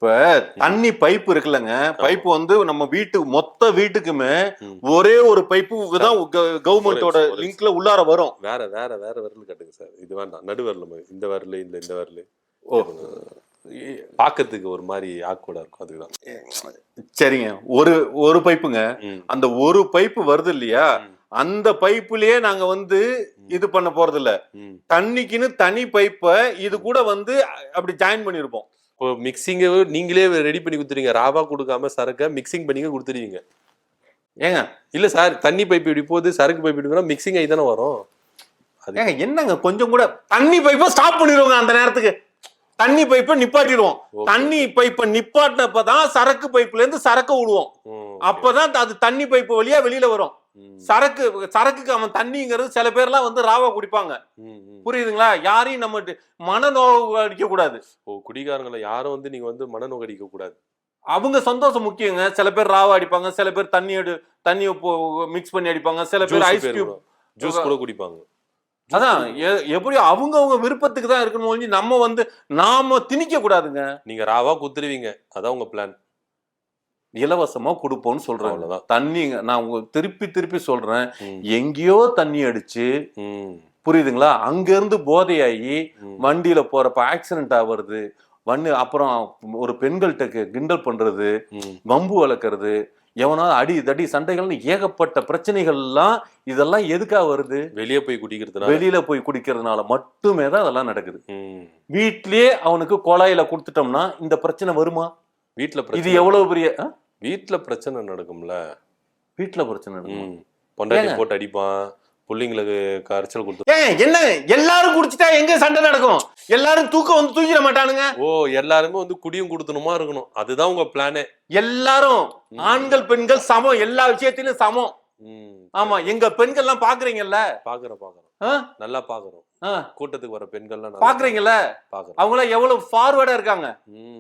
இப்ப தண்ணி பைப் இருக்குல்லங்க, பைப் வந்து நம்ம மொத்த வீட்டுக்குமே ஒரே ஒரு பைப்பு தான் கவர்மெண்டோட லிங்க்ல உள்ளார வரும். வேற வேற வேற விரல் கட்டுங்க சார். இது வேண்டாம், நடுவரல் இந்த விரல் இந்த விரல் பாக்கிறதுக்கு ஒரு மாதிரி ஆக்வர்டா இருக்கும். அதுதான். சரிங்க, ஒரு பைப்புங்க. அந்த ஒரு பைப்பு வருது இல்லையா, அந்த பைப்புலயே நாங்க வந்து இது பண்ண போறது இல்ல. தண்ணிக்குன்னு தனி பைப்ப இது கூட வந்து அப்படி ஜாயின் பண்ணிருப்போம். மிக்சிங்க நீங்களே ரெடி பண்ணி கொடுத்துருவீங்க. ராவா கொடுக்காம சரக்க மிக்சிங் பண்ணி கொடுத்துருவீங்க. ஏங்க இல்ல சார், தண்ணி பைப் இப்படி போகுது, சரக்கு பைப் இப்படி மிக்சிங் ஆகி தானே வரும். ஏங்க என்னங்க கொஞ்சம் கூட தண்ணி பைப்பை ஸ்டாப் பண்ணிடுவோங்க. அந்த நேரத்துக்கு தண்ணி பைப்பை நிப்பாட்டிடுவோம். தண்ணி பைப்பை நிப்பாட்டினப்பதான் சரக்கு பைப்ல இருந்து சரக்கு விடுவோம். அப்பதான் அது தண்ணி பைப்பு வழியா வெளியில வரும். சரக்குக்கு அவன் தண்ணிங்கிறது சில பேர்லாம் வந்து ராவா குடிப்பாங்க. புரியுதுங்களா? யாரையும் நம்ம மனநோவு அடிக்க கூடாது. குடிகாரங்களை யாரும் வந்து நீங்க வந்து மனநோவு அடிக்க கூடாது. அவங்க சந்தோஷம் முக்கியங்க. சில பேர் ராவா அடிப்பாங்க, சில பேர் தண்ணியை மிக்ஸ் பண்ணி அடிப்பாங்க, சில பேர் ஐஸ் கியூப் ஜூஸ் கூட குடிப்பாங்க. அதான் எப்படி அவங்க விருப்பத்துக்கு தான் இருக்கணும். நம்ம வந்து நாம திணிக்க கூடாதுங்க. நீங்க ராவா குத்துருவீங்க, அதான் உங்க பிளான். இலவசமா கொடுப்போம்னு சொல்றேன். தண்ணிங்க நான் திருப்பி சொல்றேன். எங்கேயோ தண்ணி அடிச்சு, புரியுதுங்களா, அங்க இருந்து போதையாகி வண்டியில போறப்ப ஆக்சிடென்ட் ஆகுறது, அப்புறம் ஒரு பெண்கள்கிட்ட கிண்டல் பண்றது, வம்பு வளர்க்கறது, எவனாவது அடி தடி சண்டைகள்னு ஏகப்பட்ட பிரச்சனைகள் எல்லாம் இதெல்லாம் எதுக்காக வருது? வெளியில போய் குடிக்கிறதுனால மட்டுமே தான் அதெல்லாம் நடக்குது. வீட்லயே அவனுக்கு குழாயில கொடுத்துட்டோம்னா இந்த பிரச்சனை வருமா? வீட்டுல இது எவ்வளவு பெரிய வீட்டுல பிரச்சனை நடக்கும்ல. வீட்டுல பிரச்சனை நடக்கும். பொண்டாட்டி போட்டு அடிப்பான், பிள்ளைங்களுக்கு கரைச்சல் கொடுத்து. என்ன எல்லாரும் குடிச்சிட்டா எங்க சண்டை நடக்கும்? எல்லாரும் தூக்கிட மாட்டானுங்க. எல்லாருமே வந்து குடியும் கொடுத்தணுமா இருக்கணும். அதுதான் உங்க பிளானே. எல்லாரும் ஆண்கள் பெண்கள் சமம், எல்லா விஷயத்திலும் சமம். ஆமா, எங்க பெண்கள் எல்லாம் பாக்குறீங்கல்ல? பாக்குறோம், நல்லா பாக்குறோம். கூட்டத்துக்கு வர பெண்கள் எல்லாம் பாக்குறீங்கல்ல? அவங்க எவ்வளவு ஃபார்வர்டா இருக்காங்க.